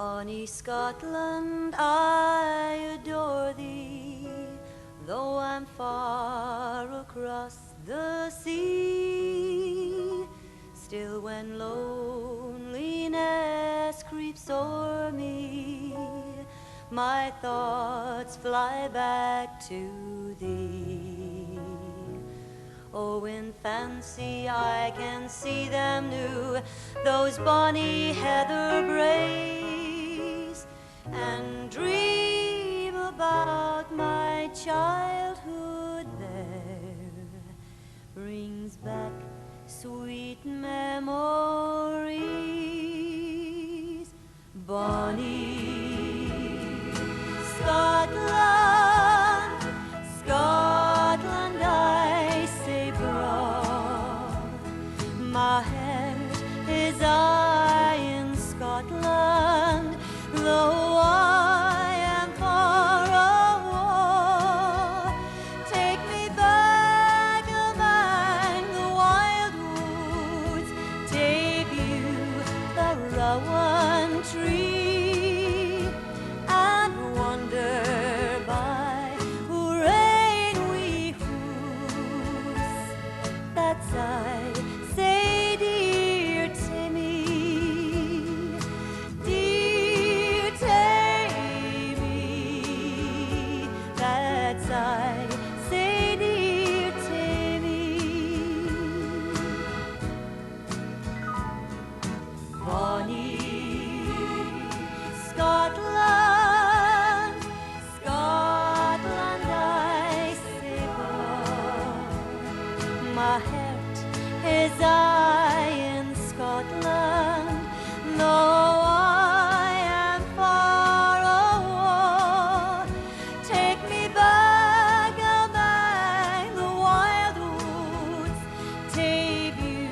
Bonnie Scotland, I adore thee, though I'm far across the sea. Still when loneliness creeps o'er me, my thoughts fly back to thee. Oh, in fancy I can see them new, those bonny heather braes, and dream about my childhood there. Brings back sweet memories. Bonnie Scotland, Scotland, I say broad. My head is I in Scotland, though I am far away. Take me back among the wild woods, take you the rowan tree, and wander by rain we whose. That's I say, dear Timmy, dear Tammy. That's I say, dear Timmy. Bonnie Scotland, Scotland, I say broad. My heart is I in Scotland, though I am far away. Take me back among the wild woods, take you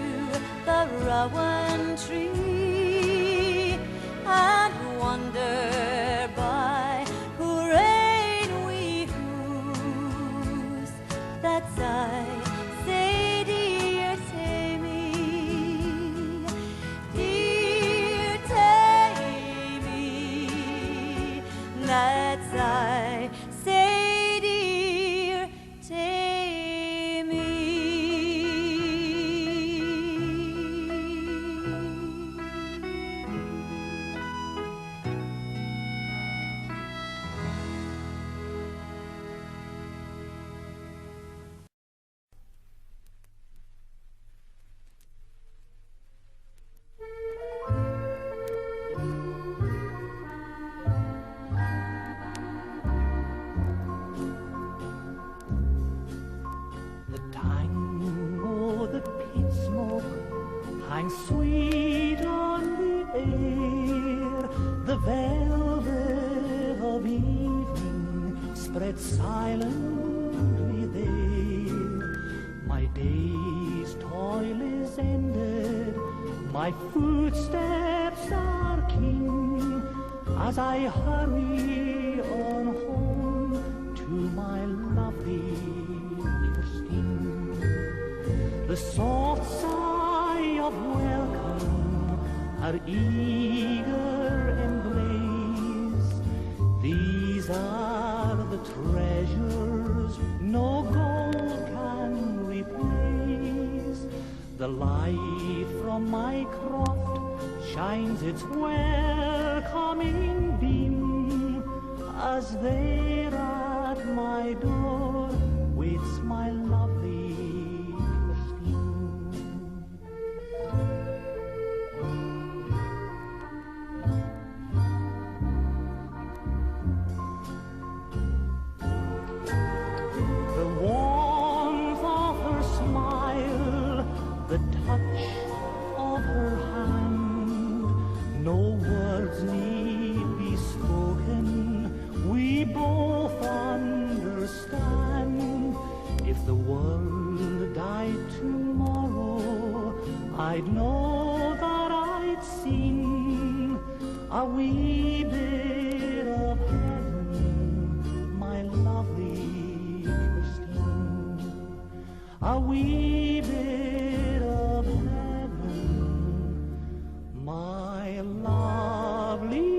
the rowan tree, and wander by rain we whose. That's I say, dear Tammy, dear Tammy. That's I say, dear Tammy. The tango, the peat smoke hangs sweet on the air. The velvet of evening spreads silently there. My day's toil is ended, my footsteps are keen, as I hurry on home to my lovely Christine. The soft sigh of welcome, her eager embrace, these are the treasures no gold can replace. The light from my croft shines its welcoming beam, as there at my door waits my lovely Christine. The warmth of her smile, the touch of her hand, no words need be spoken, we both understand. If the world died tomorrow, I'd know that I'd seen a wee bit of heaven, my lovely Christine. A wee bit of heaven, my lovely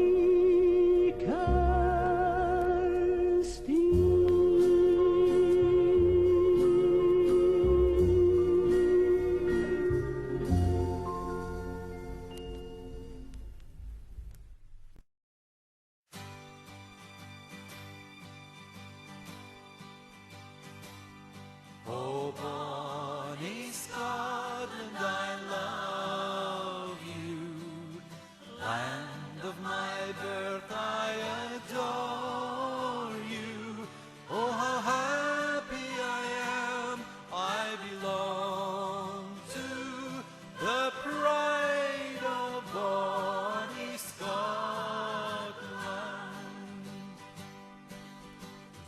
birth I adore you. Oh, how happy I am, I belong to the pride of bonny Scotland.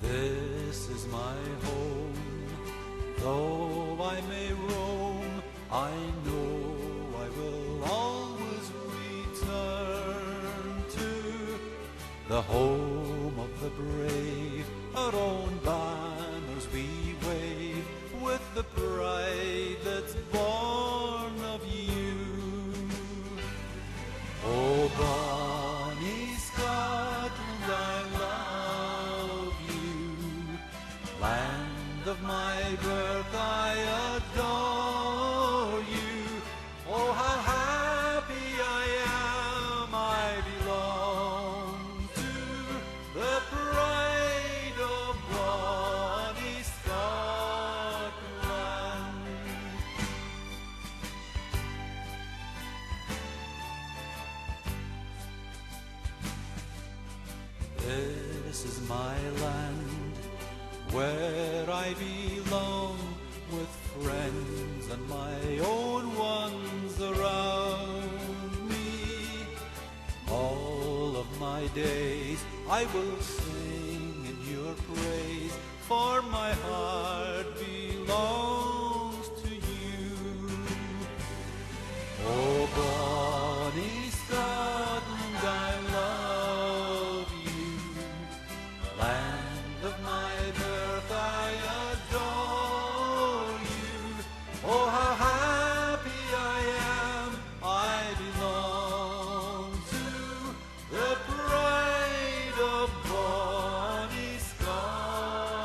This is my home, though I may roam, I know I will always return to the home of the brave. Our own banners we wave with the pride that's born of you. Oh, bonny Scotland, I love you. Land of my birth, I adore you. Oh, how happy I am, I belong to the pride of bonny Scotland. This is my land, where I belong, with friends and my own ones around me. All of my days I will sing in your praise, for my heart belongs to you. Oh, bonny Scotland, I love you. Land of my birth, I adore you. Oh, how happy I am, I belong to the pride of bonny Scotland.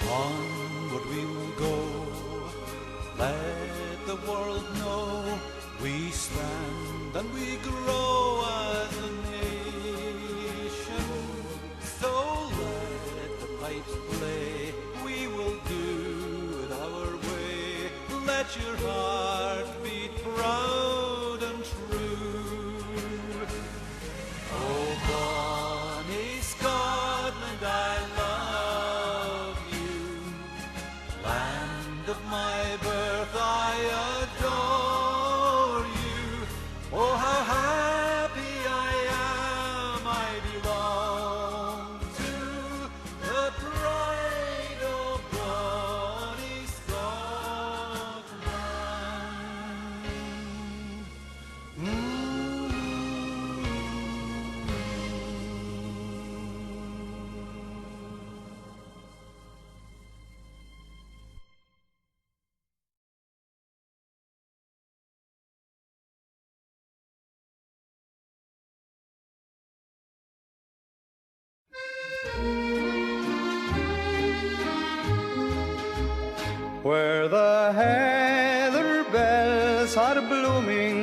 Onward we will go, let the world know we stand and we grow as a nation. So let the pipes play, we will do it our way. Let your heart beat proud and true. Oh, bonny Scotland, I love you. Land of my birth, I adore you. Oh, how happy I am, I belong to the pride of bonny Scotland. Where the heather bells are blooming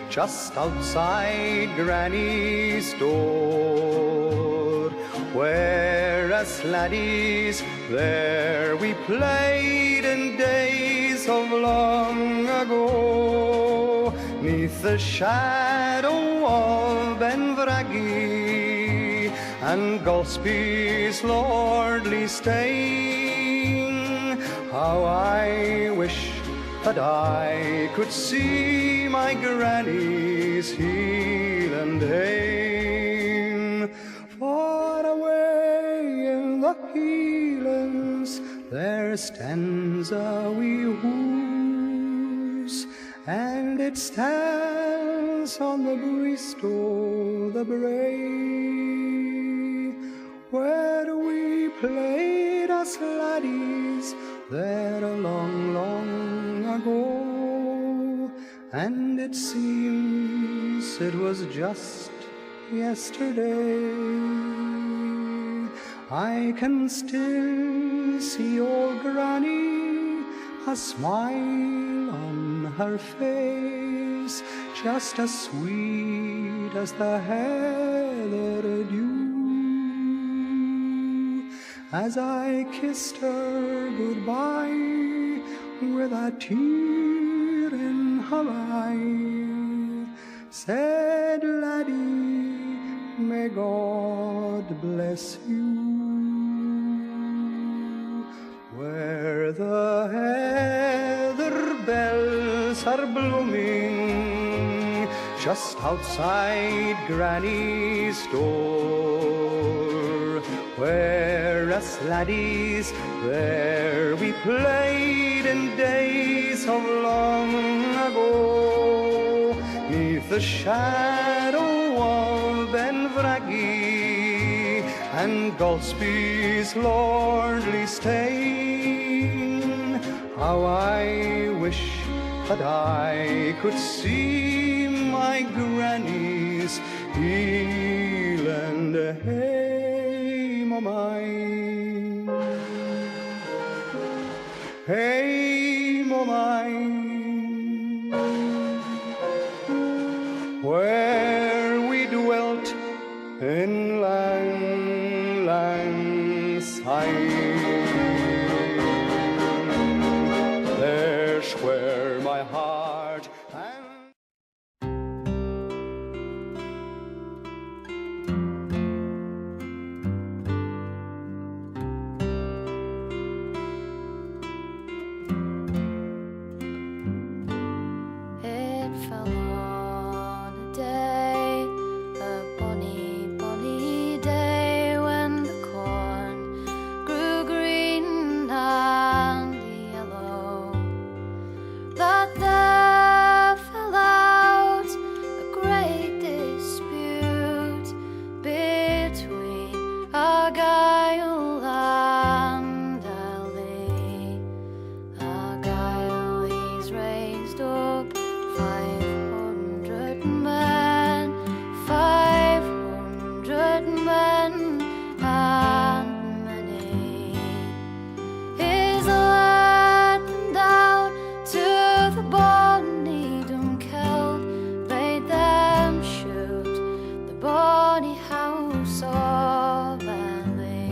just outside Granny's door, where as laddies there we played in days of long ago, 'neath the shadow of Benvraggy and Gulspie's lordly stane. How I wish that I could see my granny's heel and hame. Far away in the Heelands there stands a wee hoose, and it stands on the Bristow the Brae, where we played as laddies there a long, long ago. And it seems it was just yesterday. I can still see old Granny, a smile on her face, just as sweet as the heather dew. As I kissed her goodbye with a tear in her eye, said, "Laddie, may God bless you." Where the heather bells are blooming, just outside Granny's door, where us laddies there we played in days of long ago, 'neath the shadow of Benvraggy and Golspie's lordly stain. How I wish that I could see my granny's Eland hame o' mine, hame o' mine, where we dwelt in lang, lang syne. There's where my heart and It fell on a day, a bonny, bonny day, when the corn grew green and yellow, that there fell out a great dispute between Argyle and Ely. Argyle, he's raised up 500 men, 500 men, and many. He's let them down to the bonny Dunkeld, bade them shoot the bonny house of Ely.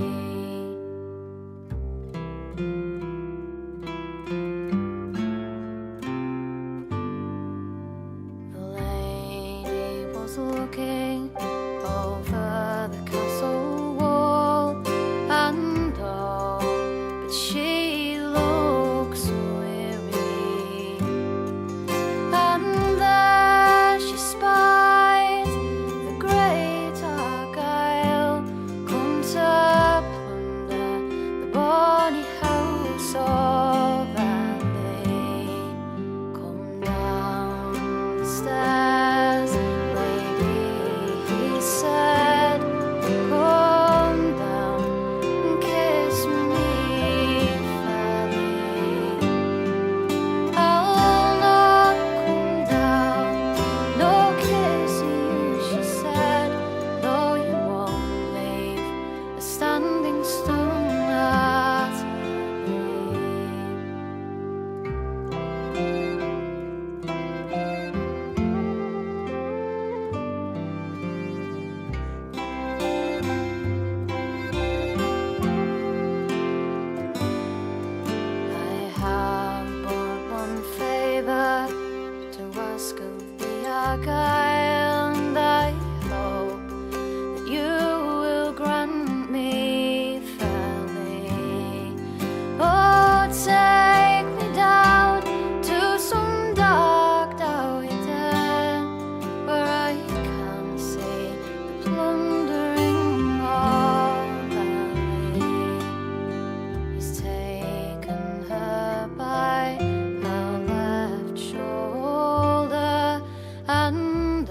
The lady was looking over the castle wall and all, but she looks weary, and there she spied the great Argyle come to plunder the bonny house of Ely. Come down the stairs, lady, he said, come down and kiss me fairly. I'll not come down, no kissing you, she said, though you won't leave a standing stone at Ely. I have but one favour to ask of the Argyle, and I hope that you will grant me fairly. Oh, take me down to some dark dowie den, where I can see the plundering of Ely. He's taken her by her left shoulder and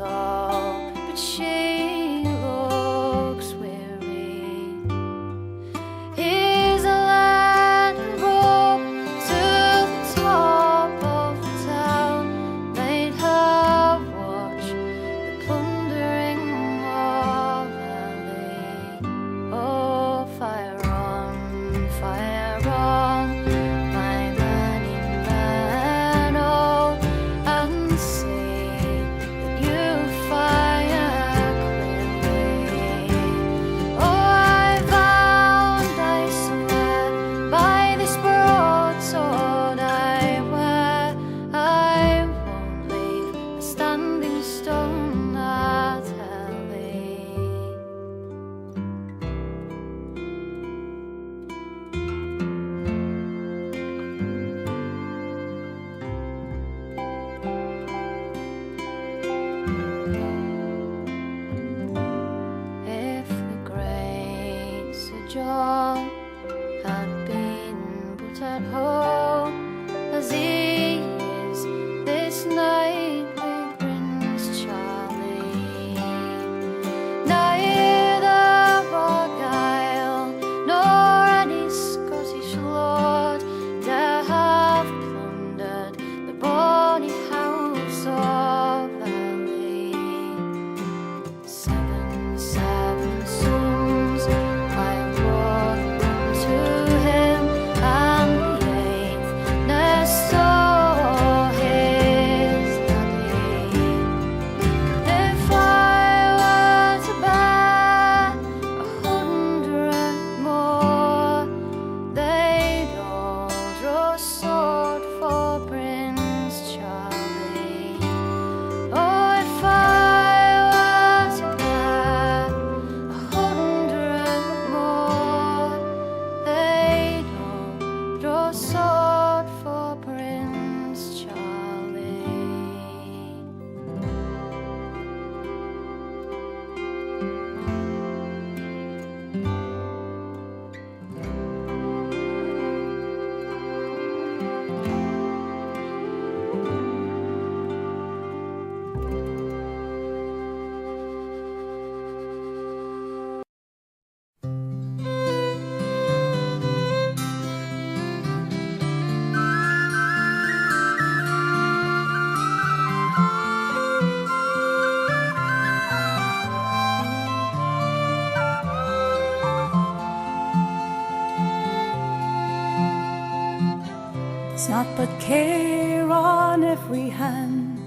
Naught but care on every hand,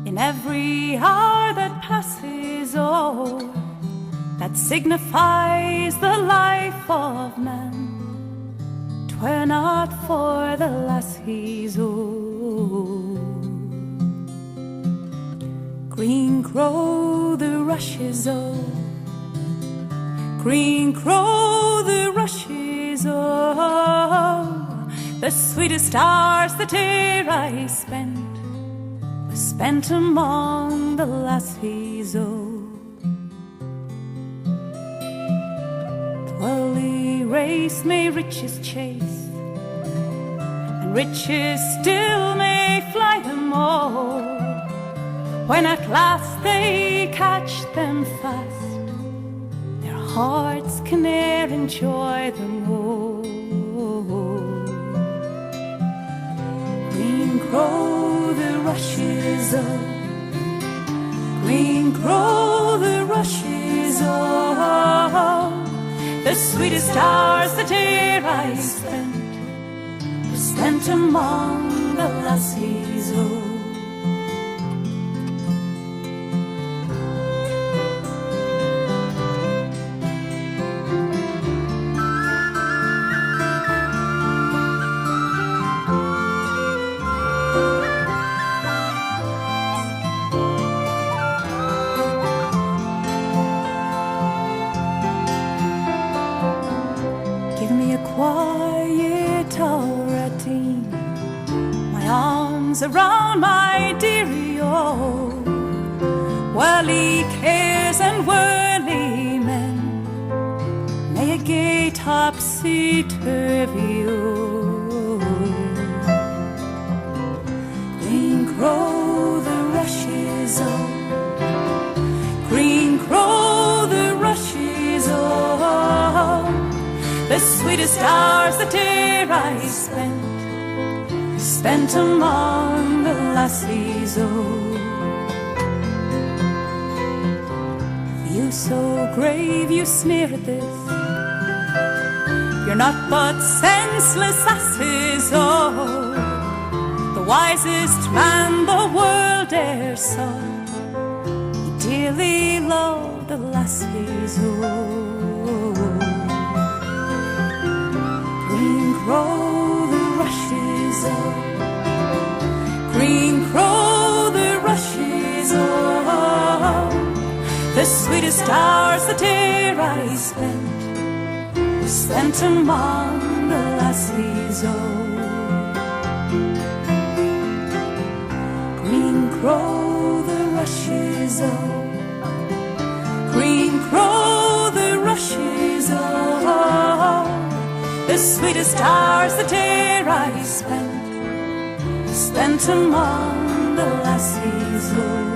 in every hour that passes o'er, that signifies the life of man. 'Twere not for the lassies old. Green grow the rushes o'er, green grow the rushes o'er. The sweetest hours that e'er I spent were spent among the lassies old. The worldly race may riches chase, and riches still may fly them all. When at last they catch them fast, their hearts can ne'er enjoy them all. Green grow the rushes o'er, green grow the rushes o'er. The sweetest hours that e'er I spent were spent among the lassies old. Quiet hour at e'en, my arms around my dearie, oh. Worldly cares and worldly men may a gay topsy-turvy, oh. Green grow the rushes, oh, green grow the rushes, oh. The sweetest hours that e'er I spent among the lassies old. You so grave, you sneer at this, you're not but senseless asses, oh. The wisest man the world e'er saw, he dearly loved the lassies old. Green grow the rushes o'er, green grow the rushes o'er. The sweetest hours that e'er I spent were spent among the lassies old. Green grow the rushes o'er, green grow the rushes o'er. The sweetest hours that e'er I spent among the lassies old.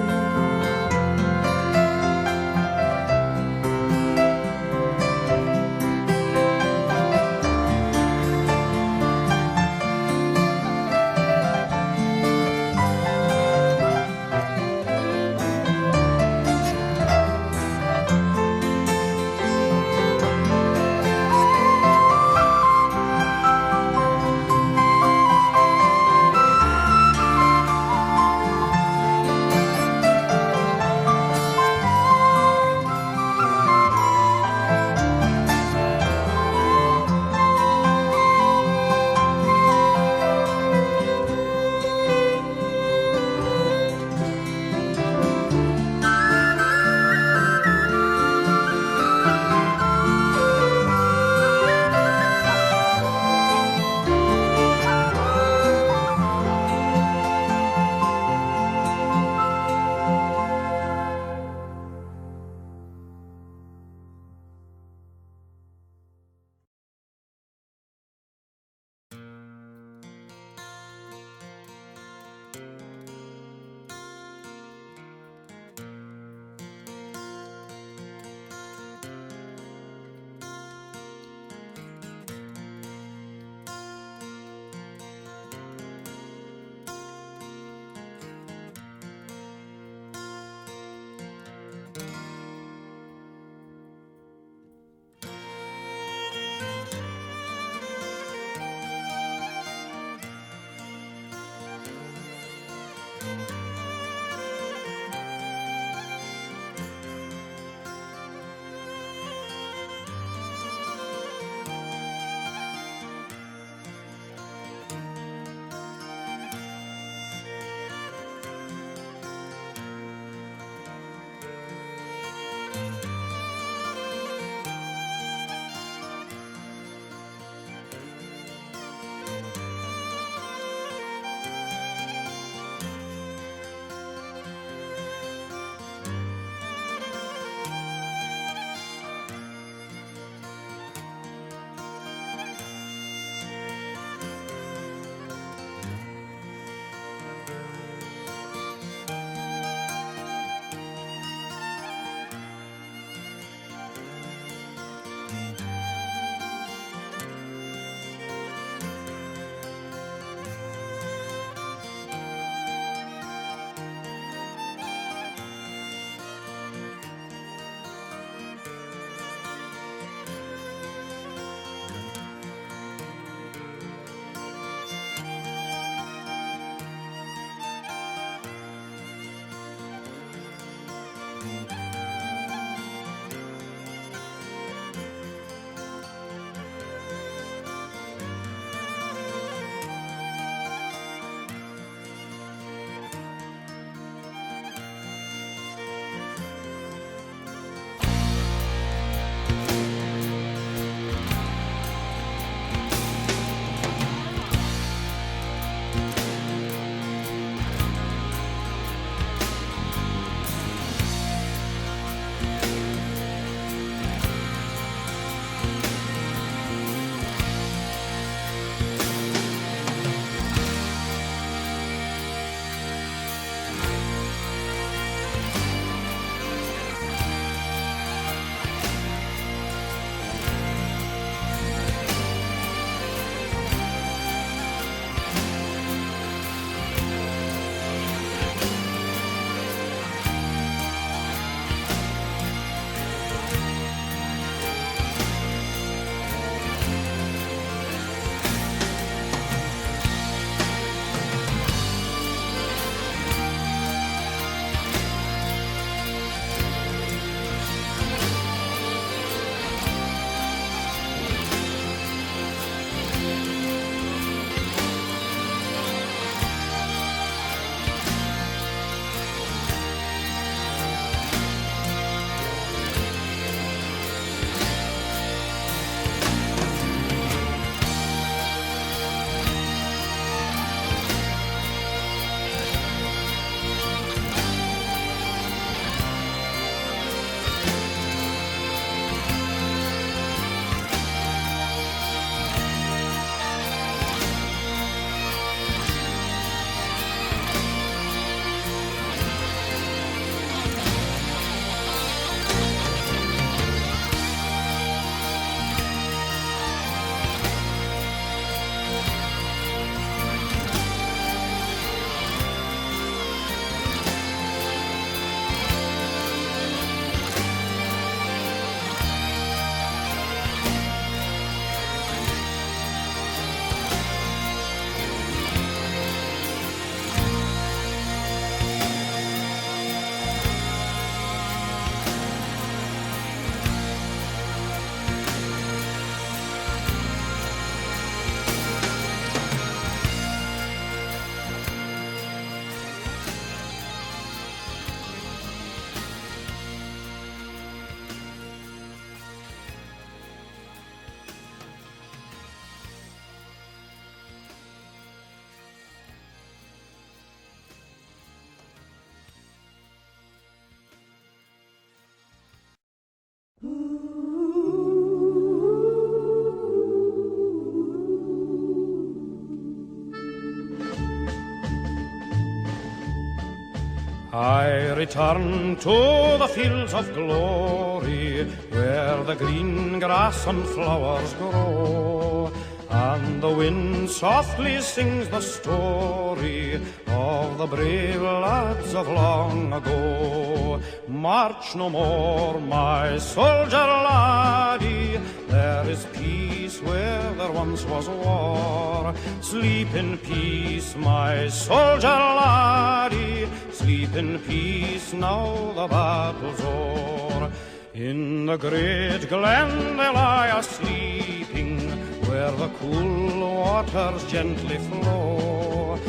I return to the fields of glory, where the green grass and flowers grow, and the wind softly sings the story of the brave lads of long ago. March no more, my soldier laddie, there is peace where there once was war. Sleep in peace, my soldier laddie, sleep in peace, now the battle's o'er. In the great glen they lie a-sleeping, where the cool waters gently flow,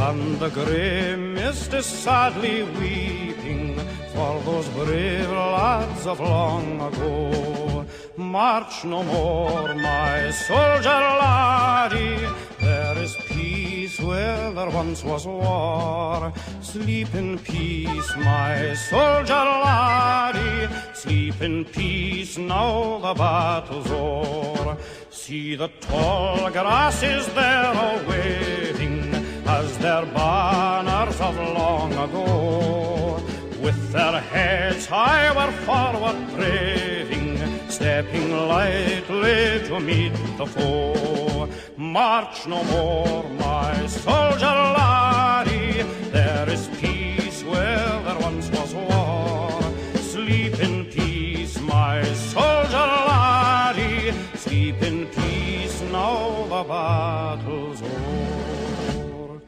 and the grey mist is sadly weeping for those brave lads of long ago. March no more, my soldier laddie, there is peace where there once was war. Sleep in peace, my soldier laddie, sleep in peace, now the battle's o'er. See the tall grasses there all waving as their banners of long ago, with their heads high were forward braving, stepping lightly to meet the foe. March no more, my soldier laddie, there is peace where there once was war. Sleep in peace, my soldier laddie, sleep in peace, now the battle's o'er.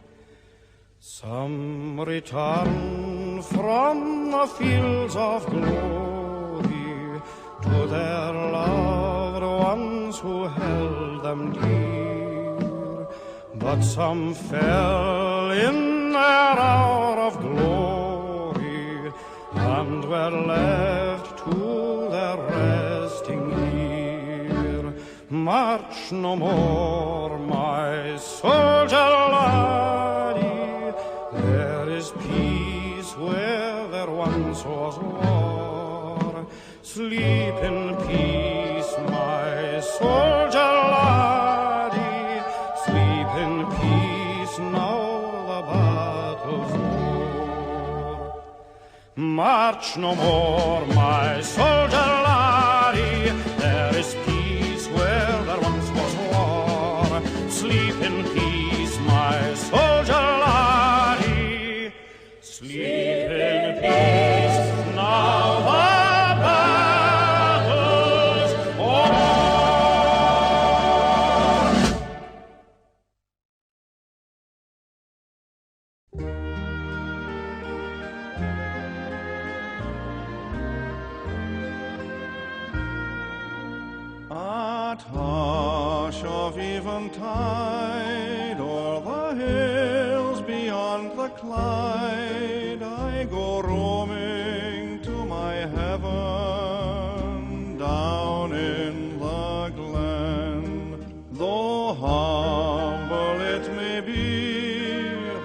Some return from the fields of glory to their loved ones who held them dear, but some fell in their hour of glory and were left to their resting here. March no more, my soldier laddie, there is peace where there once was war. Sleep in peace, my soldier laddie, sleep in peace, now the battle's o'er. March no more, my soldier laddie, there is peace where there once was war. Sleep in peace, my soldier laddie, sleep in peace, now the battle's o'er. At hush of eventide, o'er the hills beyond the Clyde, I go roaming to my heaven down in the glen. Though humble it may be,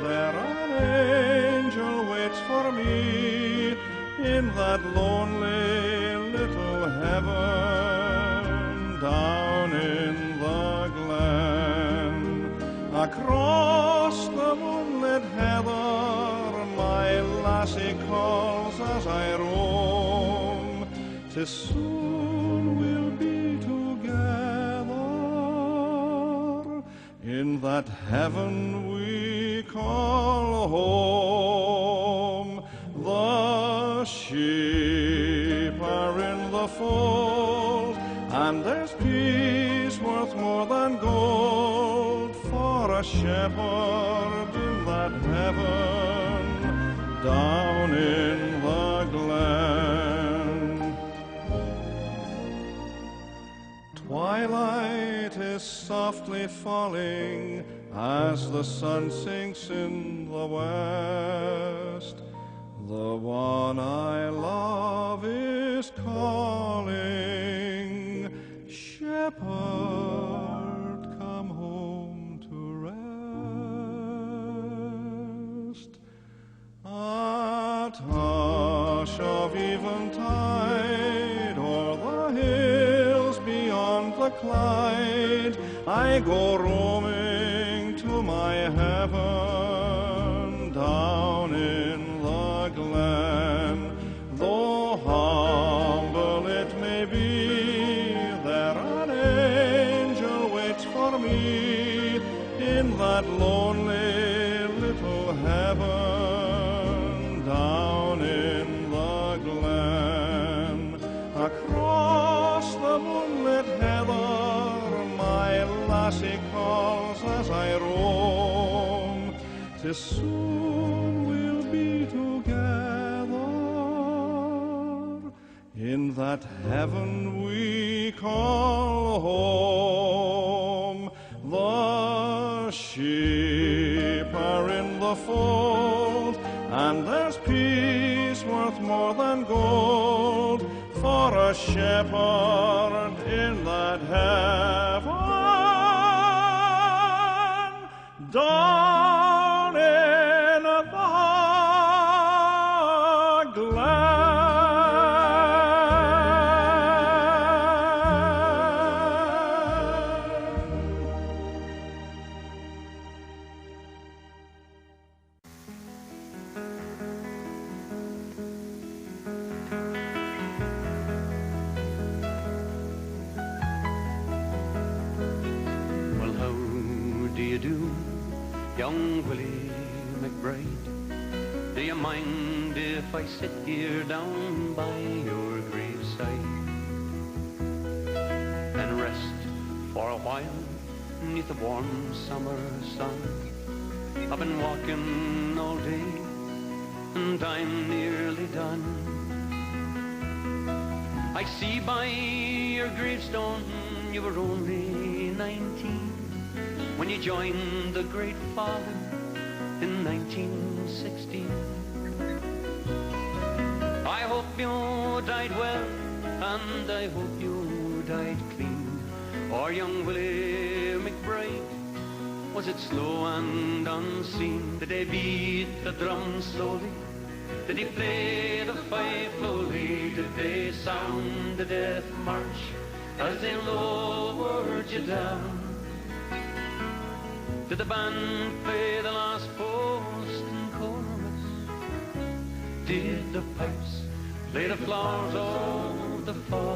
there an angel waits for me in that lonely little heaven down in the glen. Across the moonlit heather my lassie calls as I roam. 'Tis soon we'll be together in that heaven we call home. The sheep are in the fold, and there's peace worth more than gold for a shepherd in that heaven down in the glen. Twilight is softly falling as the sun sinks in the west. The one I love is calling, Shepherd, come home to rest. At hush of eventide, o'er the hills beyond the Clyde, I go roaming to my heaven down in the glen. heaven down in the glen. Across the moonlit heather my lassie calls as I roam. 'Tis soon we'll be together in that heaven we call home. The sheep are in the fold, and there's peace worth more than gold for a shepherd in that heaven down in the glen. Young Willie McBride, do you mind if I sit here down by your graveside and rest for a while neath the warm summer sun? I've been walking all day and I'm nearly done. I see by your gravestone you were only 19 when you joined the Great Father in 1916. I hope you died well, and I hope you died clean. Or young Willie McBride, was it slow and unseen? Did they beat the drum slowly? Did he play the fife slowly? Did they sound the death march as they lowered you down? Did the band play the last post and chorus? Did the pipes play the flowers of the forest?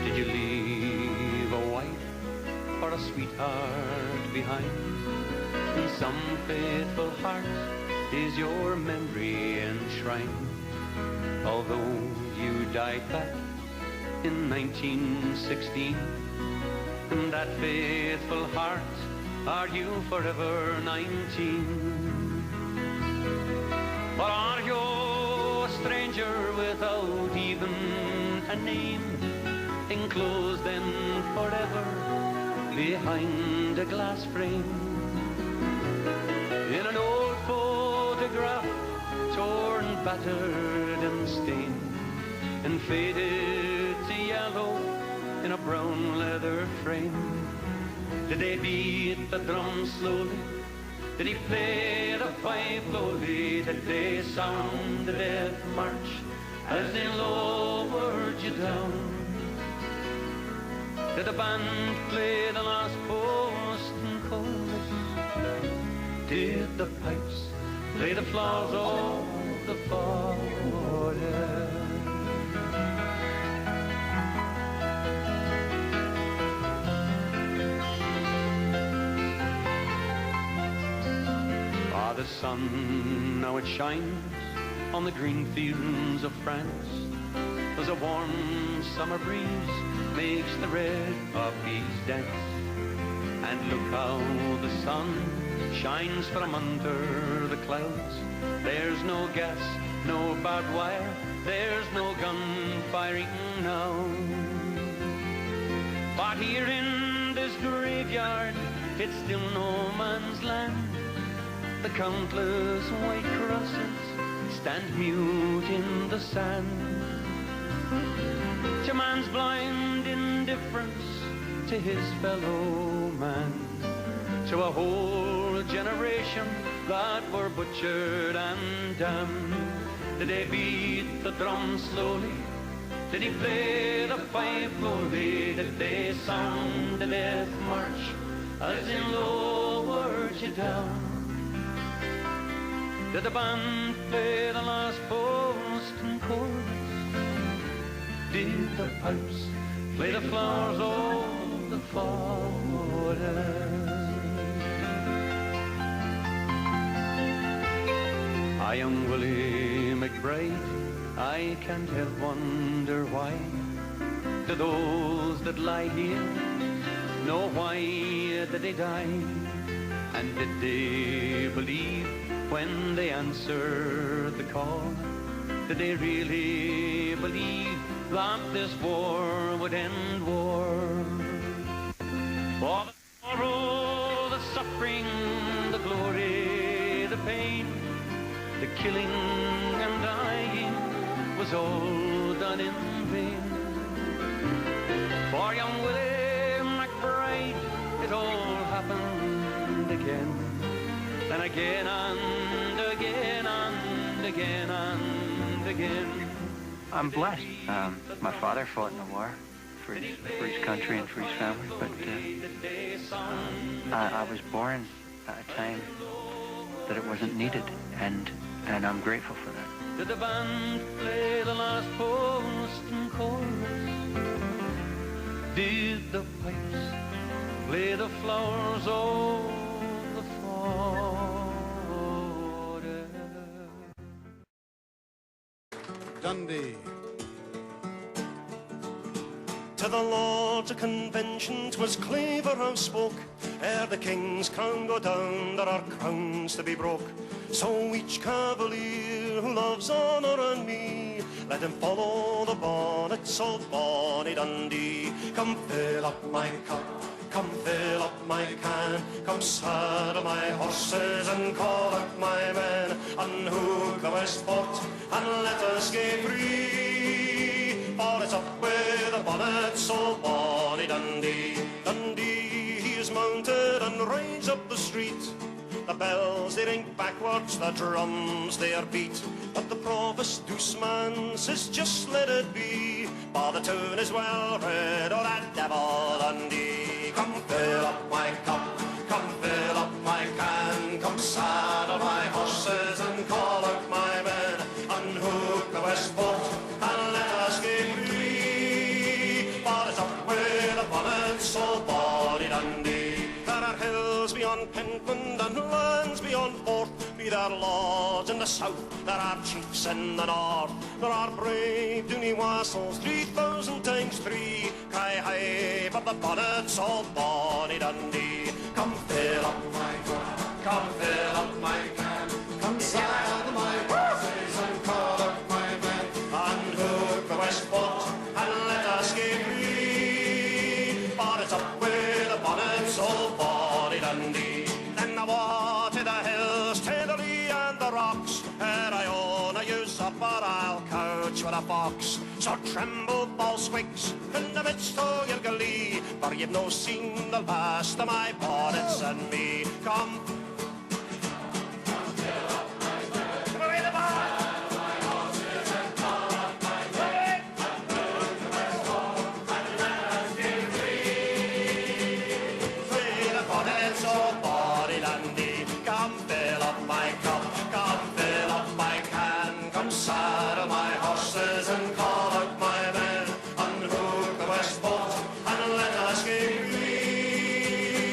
Did you leave a wife or a sweetheart behind? In some faithful heart is your memory enshrined. Although you died back in 1916, in that faithful heart are you forever 19? Or are you a stranger without even a name, enclosed then forever behind a glass frame? In an old photograph, torn, battered and stained, and faded to yellow in a brown leather frame. Did they beat the drum slowly? Did he play the fife slowly? Did they sound the death march as they lowered you down? Did the band play the last post and chorus? Did the pipes play the flowers of the forest? The sun, now it shines on the green fields of France, as a warm summer breeze makes the red poppies dance. And look how the sun shines from under the clouds. There's no gas, no barbed wire, there's no gun firing now. But here in this graveyard, it's still no man's land. The countless white crosses stand mute in the sand. To man's blind indifference to his fellow man, to a whole generation that were butchered and damned. Did they beat the drum slowly? Did he play the fife slowly? Did they sound the death march as they lowered you down? Did the band play the last post and chorus? Did the pipes play the flowers of the forest? young Willie McBride, I can't help wonder why do those that lie here know why did they die? And did they believe when they answered the call? Did they really believe that this war would end war? For the sorrow, the suffering, the glory, the pain, the killing and dying was all done in vain. For young Willie McBride, it all happened again, and again and again and again and again. I'm blessed. My father fought in the war for his country and for his family, but I was born at a time that it wasn't needed, and I'm grateful for that. Did the band play the last post and chorus? Did the pipes play the flowers of the forest? Dundee. To the Lords of Convention 'twas Claverhouse spoke, ere the King's crown go down, there are crowns to be broke. So each cavalier who loves honour and me, let him follow the bonnets of bonny Dundee. Come fill up my cup, come fill up my can, come saddle my horses and call out my men, unhook the Westport and let us gae free. For it's up with the bonnets of bonny Dundee. Dundee he is mounted and rides up the street. The bells they ring backwards, the drums they are beat. But the provost douceman says just let it be, for the tune is well read, oh that devil Dundee. Come fill up my cup, come fill up my can, come saddle my horses and call out my men, unhook the Westport and let us gae free. For it's up with the bonnets of bonny Dundee. There are hills beyond Pentland and lands beyond Forth, be there lords in the south, there are chiefs in the north. There are brave Dooney wassels, 3,000 times 3, cry high for the bonnets of bonny Dundee. Come fill up my cup, come fill up my can, come saddle my horses and call up my men, unhook the Westport and let us gae free. For it's up with the bonnets of bonny Dundee. Then I walk to the hills, to the lea and the rocks, ere I own a usurper I'll couch with a fox. So tremble, Bolswigs, in the midst of your glee, for you've no seen the last of my bonnets and me. Come saddle my horses and call out my men, unhook the Westport and let us gae free.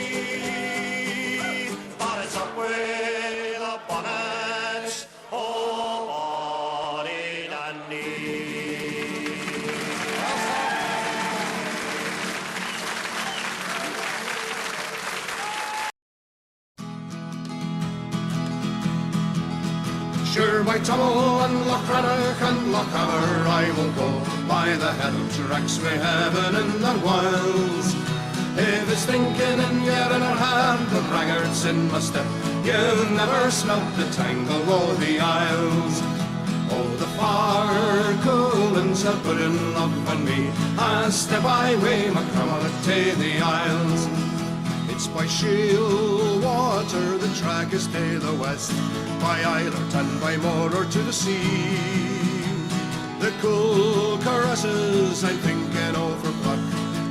For it's up with the bonnets of bonny Dundee. Sure, by Tummel and Lochranach and Lochaber I will go, by the head of Raxway Heaven and the Wiles. If it's thinking in your inner hand, the braggarts in my step, you've never smelt the tangle of the Isles. Oh, the far Coolins have put in love on me, as step I weigh my crummer to the Isles. It's by Shiel water the track is to the west, by Eilert and by Morar to the sea. The cool caresses I'm thinking over Buck,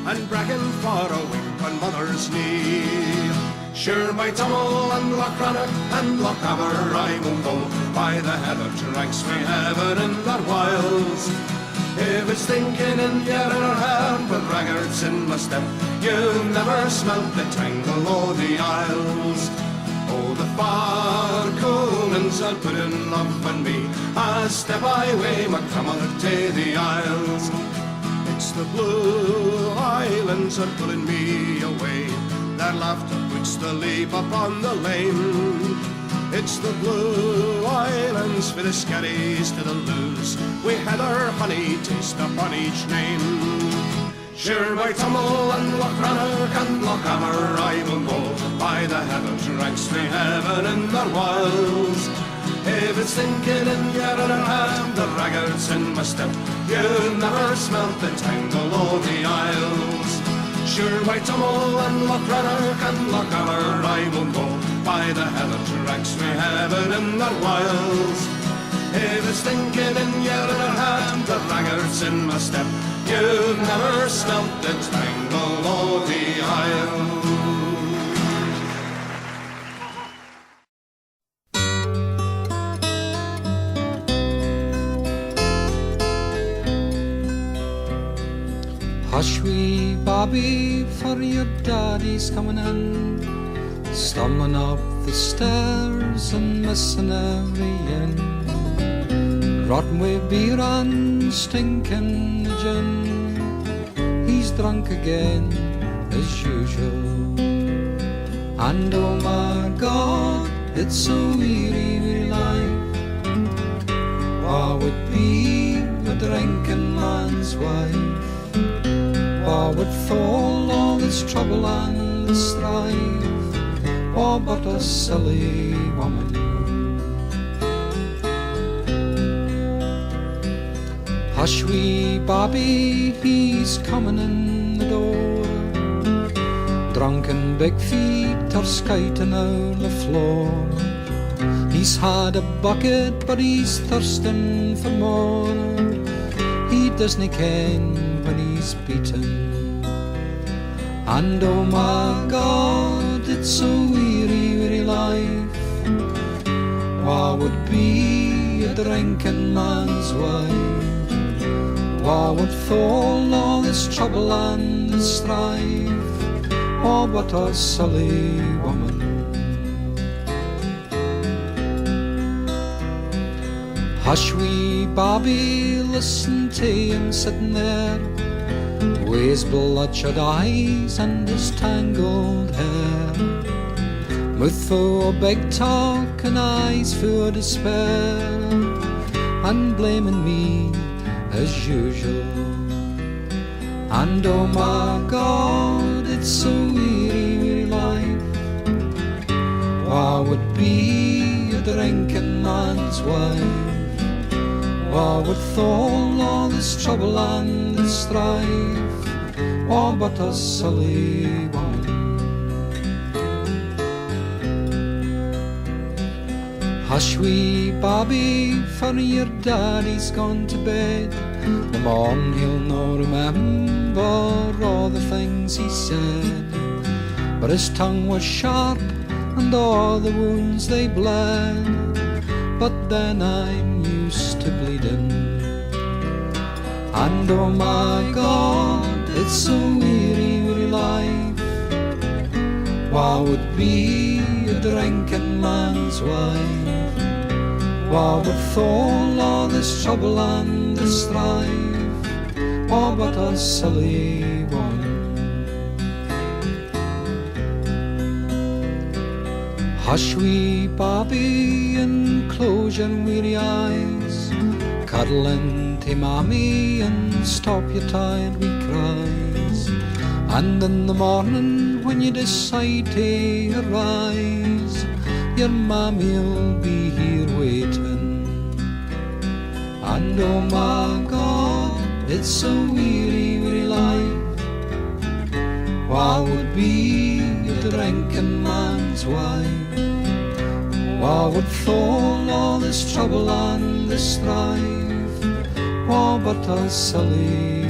and bracken for a wink on mother's knee. Sure, by Tummel and Lochranach and Lochaber I will go, by the head of Raxway Heaven and that Wiles. If it's thinking in your inner hand with braggarts in my step, you've never smelt the tangle of the Isles. Oh, the far Coolins Isles, I'll put in love and me. A step highway, McCrummock to the Isles. It's the Blue Islands are pulling me away. Their laughter puts the leap upon the lane. It's the Blue Islands for the skerries to the loos. We had our honey taste upon each name. Sure by Tummel and Loch Rannoch and Loch Hammer I will go. By the heavens ranks me heaven in their wilds. If it's thinking in your other hand, the raggarts in my step, you'll never smelt the tangle of the Isles. Sure by Tummel and Loch Rannoch and Loch Hammer I will go. By the heavens ranks me heaven in their wilds. If it's thinking in your other hand, the raggarts in my step, you've never smelt the tangle of the Isles. Hush wee Bobby, for your daddy's coming in, stumbling up the stairs and missing every inn. Rotten with beer and stinking gin, he's drunk again as usual. And oh my God, it's so weary, weary life. What would be a drinking man's wife? What would fall all this trouble and this strife? Oh, but a silly woman. Hush wee Bobby, he's coming in the door. Drunken big feet are skating out the floor. He's had a bucket but he's thirsting for more. He doesn't ken when he's beaten. And oh my God, it's so weary, weary life. What would be a drinking man's wife? What would fall all this trouble and this strife? Oh, what a silly woman. Hush wee Bobby, listen to him sitting there, with his bloodshot eyes and his tangled hair, mouth full of big talk and eyes full of despair, and blaming me as usual. And oh my God, it's so weary, weary life. What would be a drinking man's wife? What would fall all this trouble and this strife? Oh, but a silly woman. Hush wee Bobby, for your daddy's gone to bed. The morn he'll not remember all the things he said, but his tongue was sharp and all the wounds they bled. But then I'm used to bleeding. And oh my God, it's so weary, weary life. What would be a drinking man's wife? What would fall all this trouble and this strife? Oh, but a silly woman. Hush wee Bobby, and close your weary eyes, cuddle into mammy and stop your tired wee cries. And in the morning when you decide to arise, your mammy'll be here waiting. And oh my God, it's so weary, weary life. What would be a drinking man's wife? What would fall all this trouble and this strife? Oh, but a silly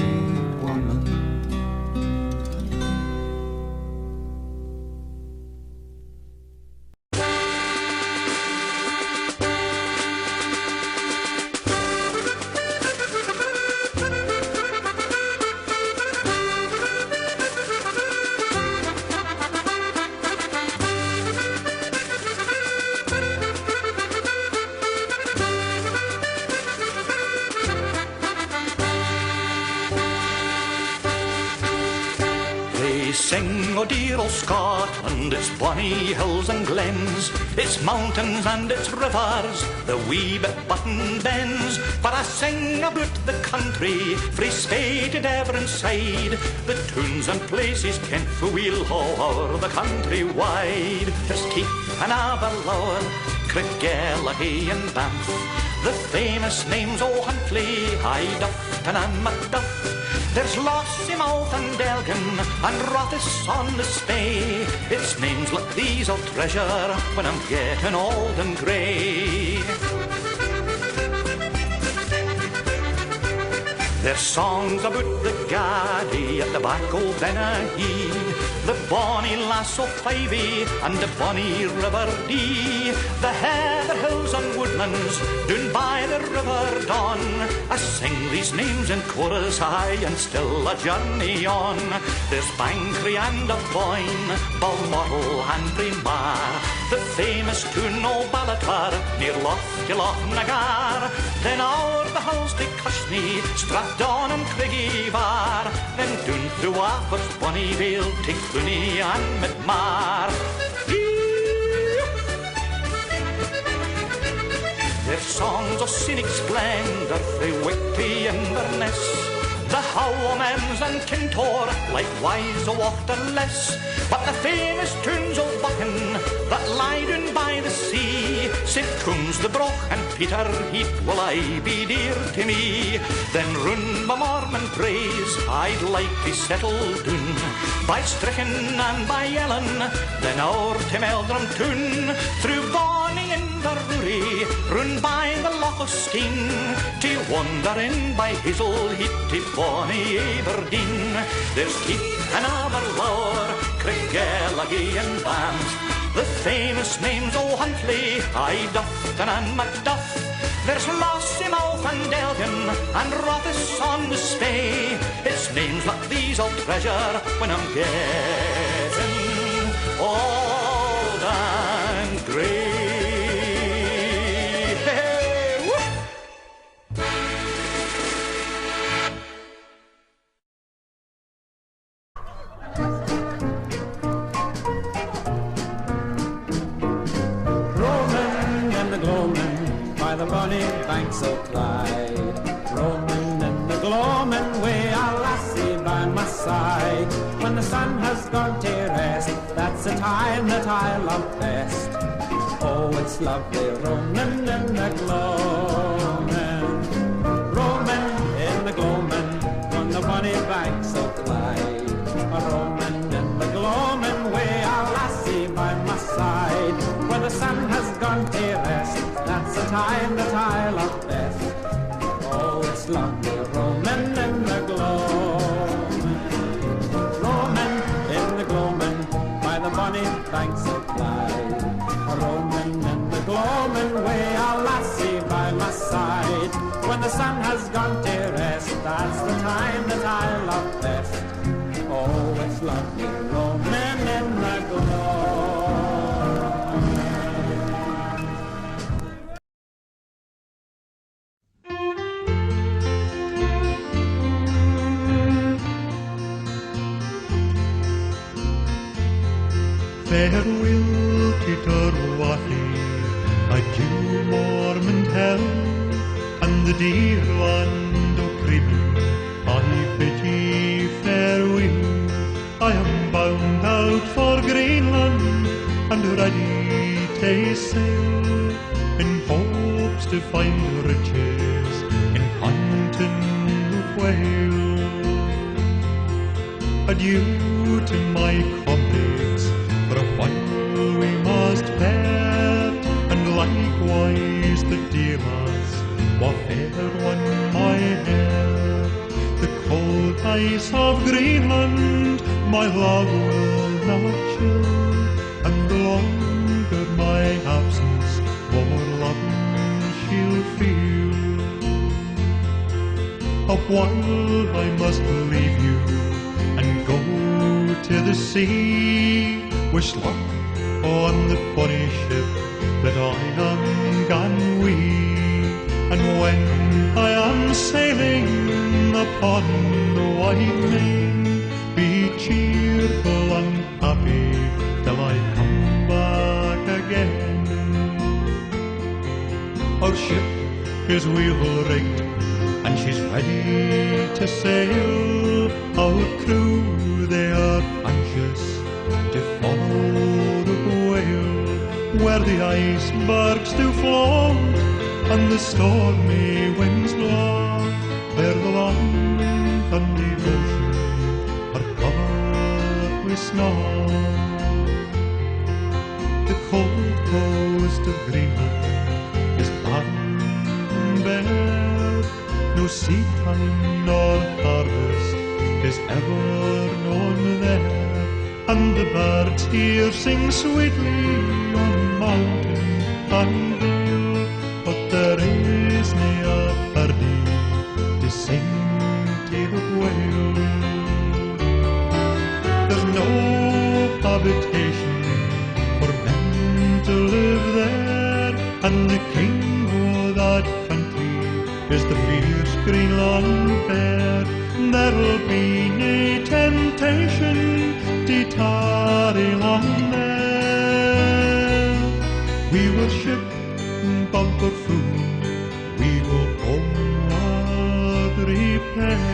woman. oh dear old Scotland, its bonny hills and glens, its mountains and its rivers, the wee bit button bends. But I sing about the country, frae Spey to Devon side, the tunes and places kent fu weel o'er the country wide. There's Keith and Aberlour, Craigellachie and Banff, the famous names o' Huntly, High-Duff and Macduff. There's Lossiemouth and Elgin and Rothes on the Spey. It's names like these I'll treasure when I'm getting old and grey. There's songs about the Gardaí at the back o' Benahee, the bonny lass o' Fyvie and the bonny River Dee, the heather hills and woodlands down by the River Don. I sing these names in chorus high and still a journey on. There's Banchory and Aboyne, Balmoral and Braemar, the famous tune o' Ballatar near Lochnagar. Then o'er the hills to Cushnie, Strathdon and Craigievar, then down through Waffords, Bonnyvale, to Cluny and Midmar. Their songs of scenic splendour frae Whitby and Inverness, the Howmans and Kintore, likewise o' Auchterless. But the famous tunes o' Buchan that lie down by the sea, St. Coombs, the Broch and Peter Heath will aye be dear to me. Then round by Mormon praise I'd like to settle down, by Strichen and by Ellen, then o'er to Meldrum Toon, through Bonny Inverurie, round by the Loch of Skene, to wander in by Hazelheath to bonny Aberdeen. There's Keith and Aberlour, Craigellachie and Banff, the famous names o' Huntly, High-Duff and Macduff. There's Lossiemouth and Elgin and Rothes on the Spey. It's names like these I'll treasure when I'm getting old and grey. The bonny banks o' Clyde, roaming in the gloaming way, a lassie by my side. When the sun has gone to rest, that's the time that I love best. Oh, it's lovely roaming in the gloaming, roaming in the gloaming on the bonny banks o' Clyde, roaming in the gloaming way, a lassie by my side. When the sun has gone to rest, that's the time that I love best. Oh, it's lovely roaming in the gloaming, roaming in the gloaming by the bonny banks of Clyde, roaming in the gloaming way, a lassie by my side. When the sun has gone to rest, that's the time that I love best. Oh, it's lovely roaming in the gloaming. Farewell to Dorothy, adieu Mormont Hill, and the dear land o' Creamy, I bid ye farewell. I am bound out for Greenland, and ready to sail, in hopes to find riches in hunting of whale. Adieu to my comrades, for a while we must part, and likewise the dear lads, what fair one my hair. The cold ice of Greenland my love will not chill, and the longer my absence, more loving she'll feel. A while I must leave you and go to the sea. Wish luck on the bonny ship that I am gone wi', and when I am sailing upon the white main, be cheerful and happy till I come back again. Our ship is wheel rigged and she's ready to sail. Our crew, they are anxious to follow the whale, where the icebergs do float and the stormy winds blow, where the land and the ocean are covered with snow. The cold coast of Greenland is barren and bare, no sea time nor harvest is ever known there, and the birds here sing sweetly on mountain and vale, but there is nae a birdie to sing to the whale. There's no habitation for men to live there, and the king of that country is the fierce Greenland bear. There'll be nae temptation to tarry long there. We will ship bumper full, we will homeward repair.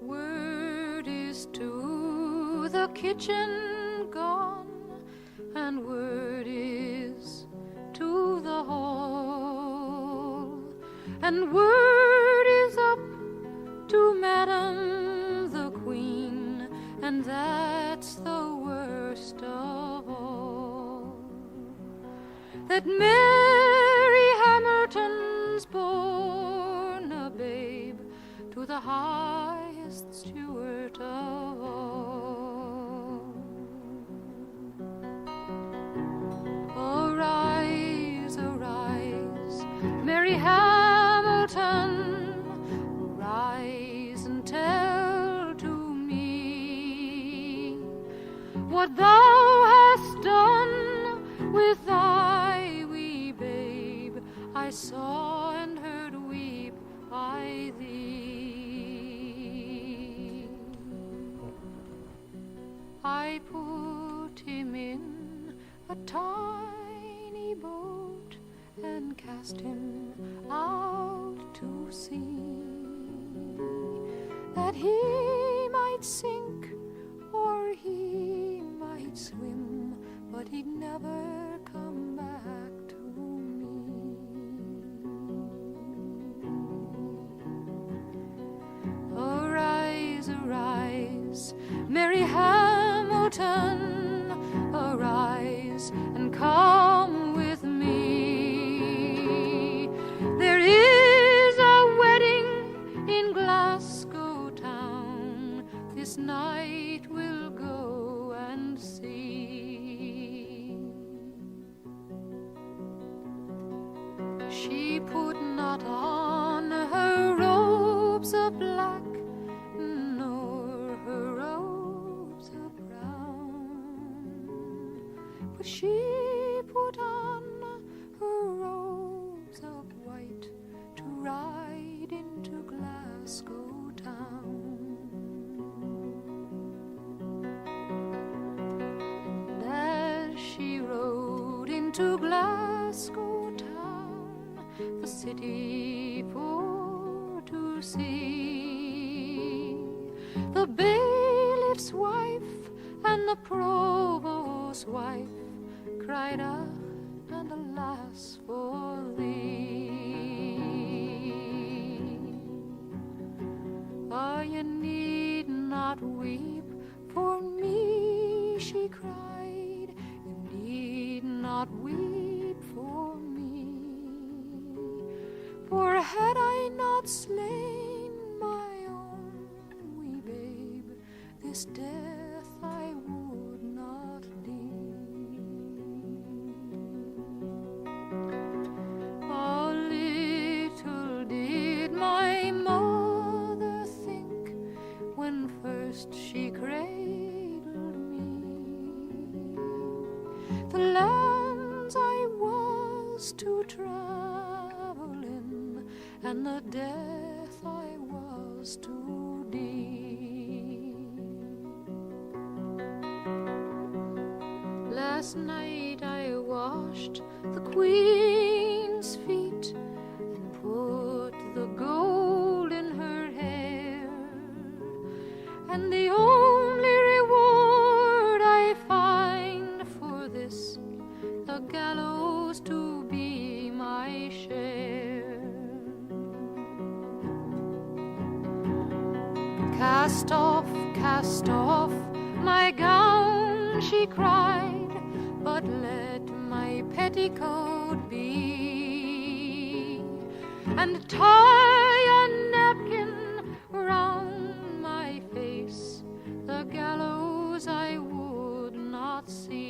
Word is to the kitchen gone, and word is to the hall, and word is up to Madam the Queen, and that's the worst of all, that Mary Hamilton's born a babe to the highest steward of all. Arise, arise, Mary Hamilton, rise and tell to me what thou hast done with thy wee babe. I saw and heard weep by thee. I put him in a tiny boat and cast him out to sea, that he might sink or he might swim, but he'd never come back to me. Arise, arise, Mary Hamilton, arise and come with me. There is a wedding in Glasgow town, this night we'll go and see. She put not on her robes of black, nor her robes of brown, but she put on her robes of white to ride into Glasgow town. And as she rode into Glasgow town, the city for to see, the bailiff's wife and the provost's wife cried out and alas for thee. Oh, you need not weep for me, she cried, you need not weep for me, for had I not slain my own wee babe, this death I would not leave. Oh, little did my mother think when breast she cradled me. The lands I was to travel in, and the death I was to deal. Last night I washed the Queen's feet and put the gold in her hair, and the only reward I find for this, the gallows to be my share. Cast off my gown, she cried, but let my petticoat be, and tie a napkin round my face, the gallows I would not see.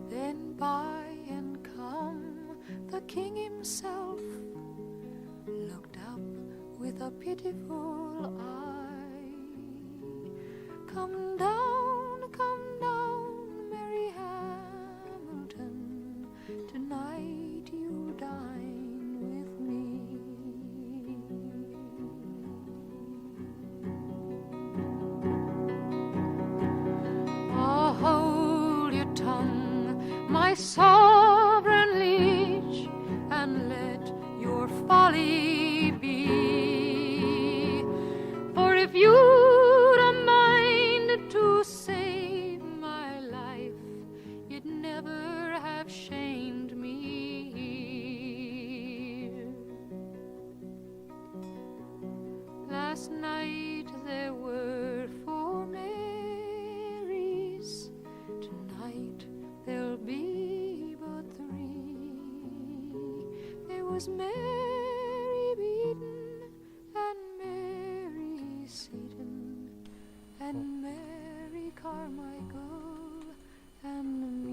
Then by and come the king himself, looked up with a pitiful eye. Come down, Mary Hamilton, tonight you dine with me. Oh, hold your tongue, my sovereign liege, and let your folly be. For if you'd a mind to save my life, you'd never have shamed me here. Last night there were 4 Marys, tonight there'll be but 3. There was Mary Beaton and Mary Seton and Mary Carmichael and me.